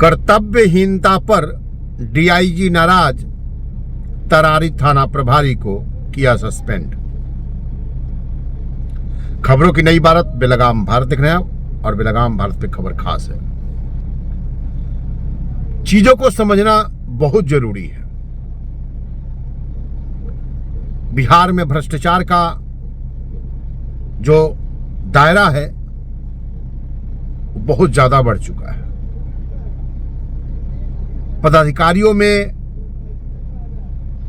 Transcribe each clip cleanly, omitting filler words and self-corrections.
कर्तव्यहीनता पर डीआईजी नाराज, तरारी थाना प्रभारी को किया सस्पेंड। खबरों की नई भारत, बेलगाम भारत देख रहे हैं और बेलगाम भारत पे खबर खास है। चीजों को समझना बहुत जरूरी है। बिहार में भ्रष्टाचार का जो दायरा है वो बहुत ज्यादा बढ़ चुका है। पदाधिकारियों में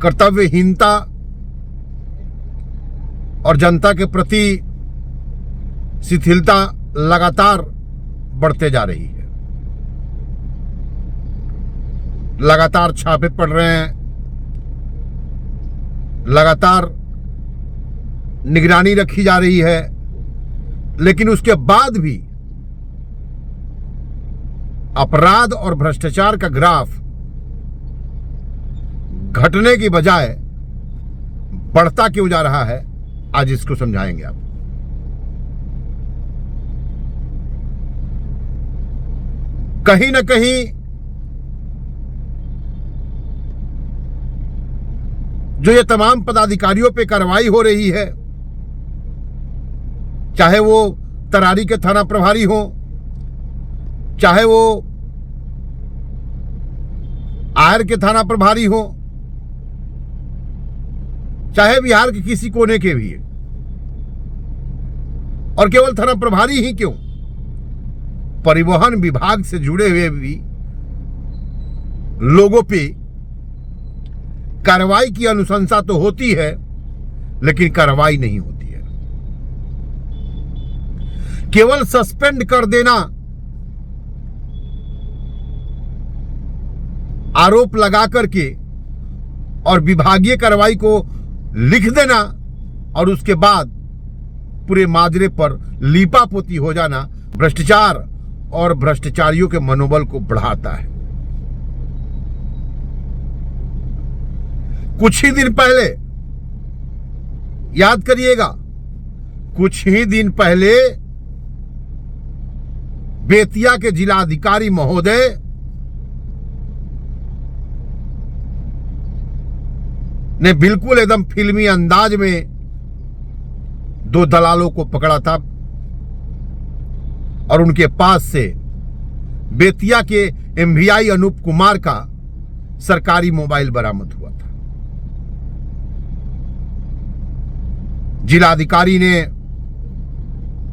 कर्तव्यहीनता और जनता के प्रति शिथिलता लगातार बढ़ते जा रही है। लगातार छापे पड़ रहे हैं, लगातार निगरानी रखी जा रही है, लेकिन उसके बाद भी अपराध और भ्रष्टाचार का ग्राफ घटने की बजाय बढ़ता क्यों जा रहा है, आज इसको समझाएंगे आप। कहीं ना कहीं जो ये तमाम पदाधिकारियों पे कार्रवाई हो रही है, चाहे वो तरारी के थाना प्रभारी हो, चाहे वो आयर के थाना प्रभारी हो, चाहे बिहार के किसी कोने के भी, और केवल थाना प्रभारी ही क्यों, परिवहन विभाग से जुड़े हुए भी लोगों पे कार्रवाई की अनुशंसा तो होती है, लेकिन कार्रवाई नहीं होती है। केवल सस्पेंड कर देना, आरोप लगा करके और विभागीय कार्रवाई को लिख देना और उसके बाद पूरे माजरे पर लीपापोती हो जाना भ्रष्टाचार और भ्रष्टाचारियों के मनोबल को बढ़ाता है। कुछ ही दिन पहले, याद करिएगा, कुछ ही दिन पहले बेतिया के जिलाधिकारी महोदय ने बिल्कुल एकदम फिल्मी अंदाज में 2 दलालों को पकड़ा था और उनके पास से बेतिया के एमवीआई अनूप कुमार का सरकारी मोबाइल बरामद हुआ था। जिलाधिकारी ने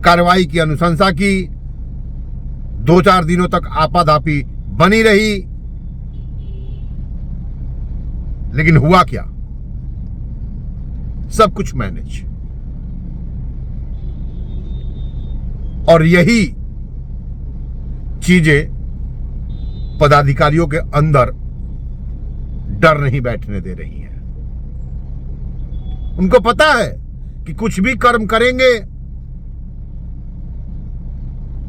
कार्रवाई की अनुशंसा की, 2-4 दिनों तक आपाधापी बनी रही, लेकिन हुआ क्या? सब कुछ मैनेज। और यही चीजें पदाधिकारियों के अंदर डर नहीं बैठने दे रही हैं। उनको पता है कि कुछ भी कर्म करेंगे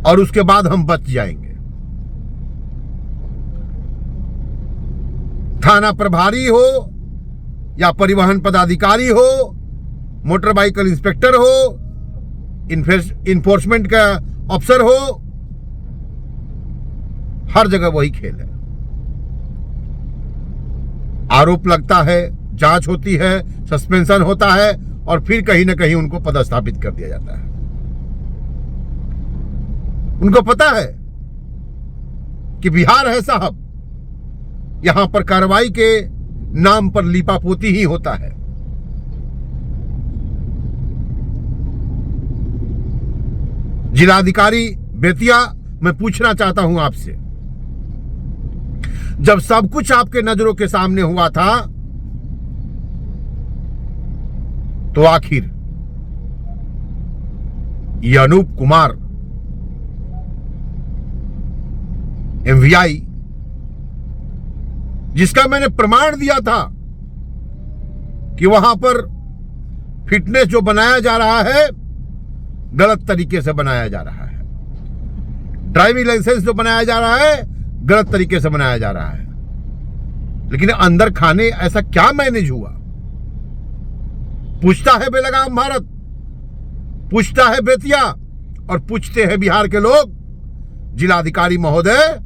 और उसके बाद हम बच जाएंगे। थाना प्रभारी हो या परिवहन पदाधिकारी हो, मोटर व्हीकल इंस्पेक्टर हो, इन्फोर्समेंट का अफसर हो, हर जगह वही खेल है। आरोप लगता है, जांच होती है, सस्पेंशन होता है और फिर कहीं ना कहीं उनको पदस्थापित कर दिया जाता है। उनको पता है कि बिहार है साहब, यहां पर कार्रवाई के नाम पर लीपापोती ही होता है। जिलाधिकारी बेतिया, मैं पूछना चाहता हूं आपसे, जब सब कुछ आपके नजरों के सामने हुआ था तो आखिर ये अनूप कुमार एमवीआई, जिसका मैंने प्रमाण दिया था कि वहां पर फिटनेस जो बनाया जा रहा है गलत तरीके से बनाया जा रहा है, ड्राइविंग लाइसेंस जो बनाया जा रहा है गलत तरीके से बनाया जा रहा है, लेकिन अंदर खाने ऐसा क्या मैनेज हुआ? पूछता है बेलगाम भारत, पूछता है बेतिया और पूछते हैं बिहार के लोग, जिलाधिकारी महोदय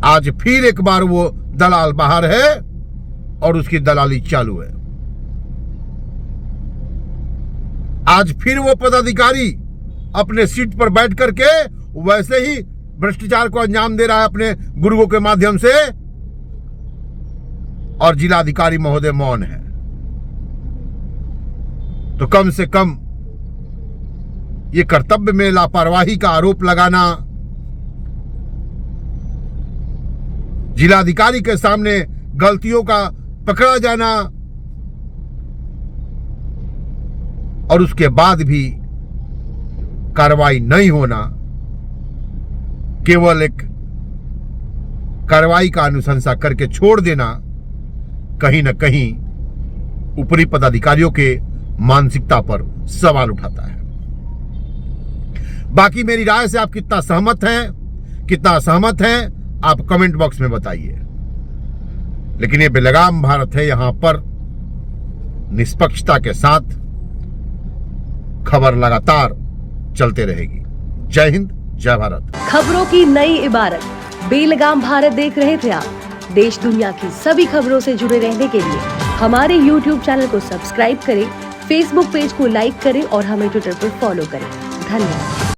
आज फिर एक बार वो दलाल बाहर है और उसकी दलाली चालू है। आज फिर वो पदाधिकारी अपने सीट पर बैठ करके वैसे ही भ्रष्टाचार को अंजाम दे रहा है अपने गुरुओं के माध्यम से, और जिलाधिकारी महोदय मौन है। तो कम से कम ये कर्तव्य में लापरवाही का आरोप लगाना, जिलाधिकारी के सामने गलतियों का पकड़ा जाना और उसके बाद भी कार्रवाई नहीं होना, केवल एक कार्रवाई का अनुशंसा करके छोड़ देना, कहीं न कहीं ऊपरी पदाधिकारियों के मानसिकता पर सवाल उठाता है। बाकी मेरी राय से आप कितना सहमत हैं, कितना असहमत हैं, आप कमेंट बॉक्स में बताइए। लेकिन ये बेलगाम भारत है, यहां पर निष्पक्षता के साथ खबर लगातार चलते रहेगी। जय हिंद, जय भारत। खबरों की नई इबारत बेलगाम भारत देख रहे थे आप। देश दुनिया की सभी खबरों से जुड़े रहने के लिए हमारे YouTube चैनल को सब्सक्राइब करें, Facebook पेज को लाइक करें और हमें ट्विटर पर फॉलो करें। धन्यवाद।